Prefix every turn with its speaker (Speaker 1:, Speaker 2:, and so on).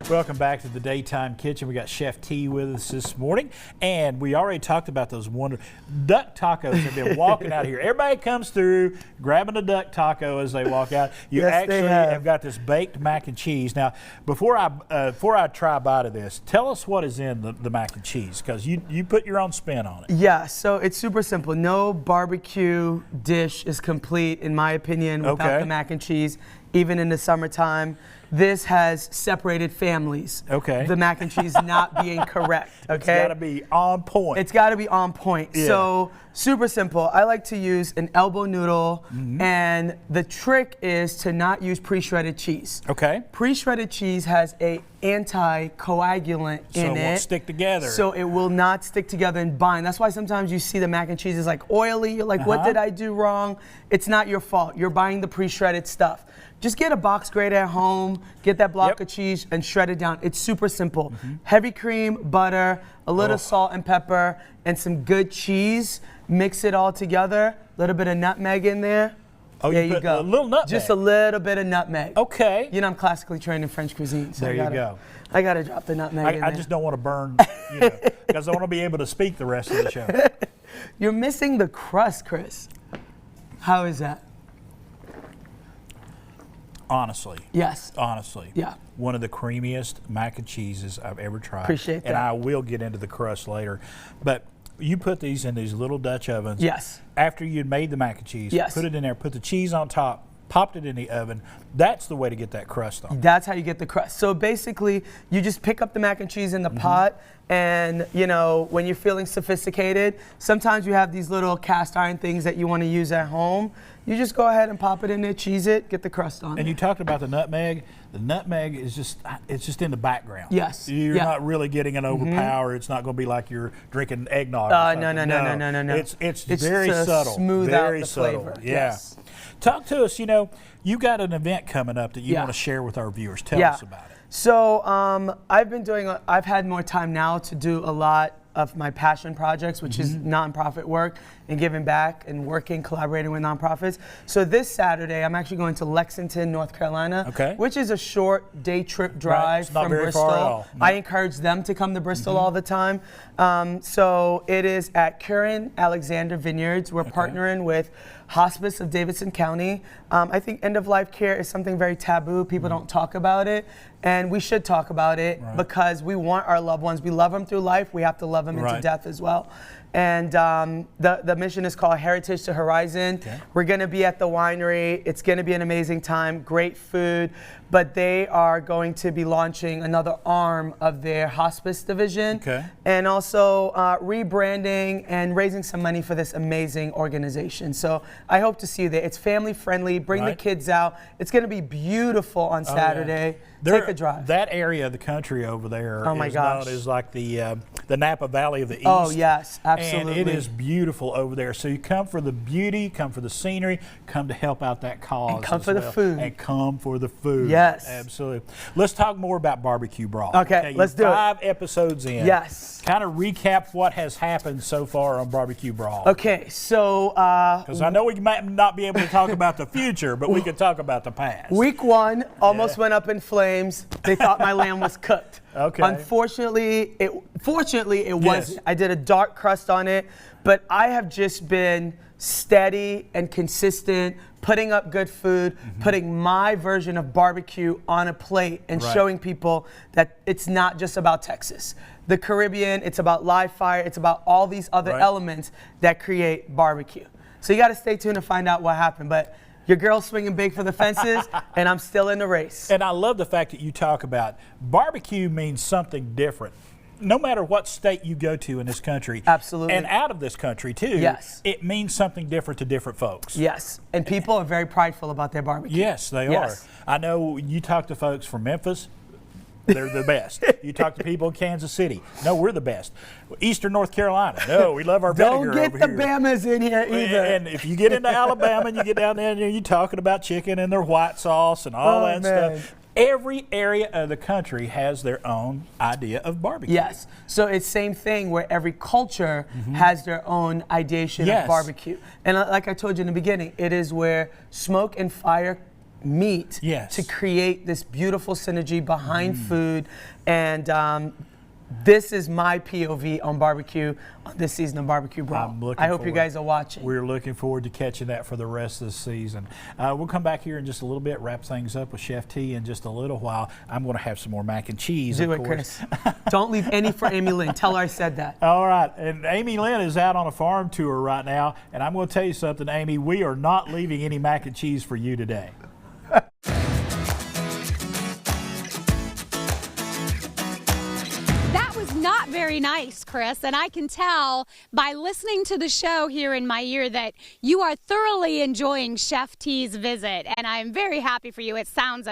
Speaker 1: Welcome back to the Daytime Kitchen. We got Chef T with us this morning, and we already talked about those wonderful duck tacos. Have been walking out here. Everybody comes through grabbing a duck taco as they walk out. You actually have got this baked mac and cheese. Now, before I try a bite of this, tell us what is in the mac and cheese, because you put your own spin on it.
Speaker 2: Yeah, so it's super simple. No barbecue dish is complete, in my opinion, without the mac and cheese, even in the summertime. This has separated families. Okay. The mac and cheese not being correct. Okay.
Speaker 1: It's got to be on point.
Speaker 2: It's got to be on point. Yeah. So super simple. I like to use an elbow noodle, and the trick is to not use pre-shredded cheese. Okay. Pre-shredded cheese has a anticoagulant in it. So it won't
Speaker 1: stick together.
Speaker 2: So it will not stick together and bind. That's why sometimes you see the mac and cheese is like oily. You're like, what did I do wrong? It's not your fault. You're buying the pre-shredded stuff. Just get a box grater at home, get that block of cheese, and shred it down. It's super simple. Heavy cream, butter, a little salt and pepper, and some good cheese. Mix it all together. A little bit of nutmeg in there.
Speaker 1: Oh,
Speaker 2: there you go.
Speaker 1: A little nutmeg.
Speaker 2: Just a little bit of nutmeg.
Speaker 1: Okay.
Speaker 2: You know, I'm classically trained in French cuisine. So
Speaker 1: there you go.
Speaker 2: I got to drop the nutmeg in there.
Speaker 1: I just don't want to burn, because I want to be able to speak the rest of the show.
Speaker 2: You're missing the crust, Chris. How is that?
Speaker 1: Honestly.
Speaker 2: Yes.
Speaker 1: Honestly.
Speaker 2: Yeah.
Speaker 1: One of the creamiest mac and cheeses I've ever tried.
Speaker 2: Appreciate that.
Speaker 1: And I will get into the crust later. But you put these in these little Dutch ovens.
Speaker 2: Yes.
Speaker 1: After you'd made the mac and cheese, put it in there, put the cheese on top, popped it in the oven. That's the way to get that crust on.
Speaker 2: That's how you get the crust. So basically, you just pick up the mac and cheese in the pot, and you know, when you're feeling sophisticated, sometimes you have these little cast iron things that you want to use at home. You just go ahead and pop it in there, cheese it, get the crust on.
Speaker 1: And you talked about the nutmeg. The nutmeg is just in the background.
Speaker 2: Yes.
Speaker 1: You're not really getting an overpower. It's not going to be like you're drinking eggnog.
Speaker 2: No.
Speaker 1: It's very subtle.
Speaker 2: Smooth
Speaker 1: very
Speaker 2: out the
Speaker 1: subtle.
Speaker 2: flavor.
Speaker 1: Yeah.
Speaker 2: Yes.
Speaker 1: Talk to us. You know, you got an event coming up that you want to share with our viewers. Tell us about it.
Speaker 2: So I've had more time now to do a lot of my passion projects, which is nonprofit work and giving back and working, collaborating with nonprofits. So this Saturday, I'm actually going to Lexington, North Carolina, which is a short day trip drive from Bristol.
Speaker 1: Far at all. No.
Speaker 2: I encourage them to come to Bristol all the time. So it is at Curran Alexander Vineyards. We're partnering with Hospice of Davidson County. I think end-of-life care is something very taboo. People don't talk about it, and we should talk about it because we want our loved ones. We love them through life. We have to love them into death as well. And the mission is called Heritage to Horizon. We're going to be at the winery. It's going to be an amazing time, great food, but they are going to be launching another arm of their hospice division and also rebranding and raising some money for this amazing organization. So I hope to see you there. It's family friendly. Bring the kids out. It's going to be beautiful on Saturday. Take a drive.
Speaker 1: That area of the country over there is known as like the Napa Valley of the East.
Speaker 2: Oh, yes, absolutely.
Speaker 1: And it is beautiful over there. So you come for the beauty, come for the scenery, come to help out that cause.
Speaker 2: And come for the food.
Speaker 1: And come for the food.
Speaker 2: Yes.
Speaker 1: Absolutely. Let's talk more about BBQ Brawl.
Speaker 2: Okay, let's do it.
Speaker 1: 5 episodes in.
Speaker 2: Yes.
Speaker 1: Kind of recap what has happened so far on BBQ Brawl.
Speaker 2: Okay, so
Speaker 1: because I know we might not be able to talk about the future, but we could talk about the past.
Speaker 2: Week 1 almost went up in flames. They thought my lamb was cooked. Unfortunately, it wasn't. I did a dark crust on it, but I have just been steady and consistent, putting up good food, putting my version of barbecue on a plate and showing people that it's not just about Texas. The Caribbean, it's about live fire, it's about all these other elements that create barbecue. So you got to stay tuned to find out what happened. But your girl's swinging big for the fences, and I'm still in the race.
Speaker 1: And I love the fact that you talk about barbecue means something different. No matter what state you go to in this country.
Speaker 2: Absolutely.
Speaker 1: And out of this country, too.
Speaker 2: Yes.
Speaker 1: It means something different to different folks.
Speaker 2: Yes. And people are very prideful about their barbecue.
Speaker 1: Yes, they are. I know you talk to folks from Memphis. They're the best. You talk to people in Kansas City. No, we're the best. Eastern North Carolina. No, we love our vinegar over here.
Speaker 2: Don't get the Bamas in here either.
Speaker 1: And if you get into Alabama and you get down there and you're talking about chicken and their white sauce and all that stuff. Every area of the country has their own idea of barbecue.
Speaker 2: Yes. So it's same thing where every culture has their own ideation of barbecue. And like I told you in the beginning, it is where smoke and fire meet
Speaker 1: Yes.
Speaker 2: to create this beautiful synergy behind food. And this is my POV on barbecue, on this season of Barbecue Brawl. I hope you guys are watching.
Speaker 1: We're looking forward to catching that for the rest of the season. We'll come back here in just a little bit, wrap things up with Chef T in just a little while. I'm going to have some more mac and cheese,
Speaker 2: Do
Speaker 1: of
Speaker 2: it,
Speaker 1: course.
Speaker 2: Chris. Don't leave any for Amy Lynn. Tell her I said that.
Speaker 1: All right, and Amy Lynn is out on a farm tour right now, and I'm going to tell you something, Amy, we are not leaving any mac and cheese for you today.
Speaker 3: That was not very nice, Chris, and I can tell by listening to the show here in my ear that you are thoroughly enjoying Chef T's visit, and I'm very happy for you. It sounds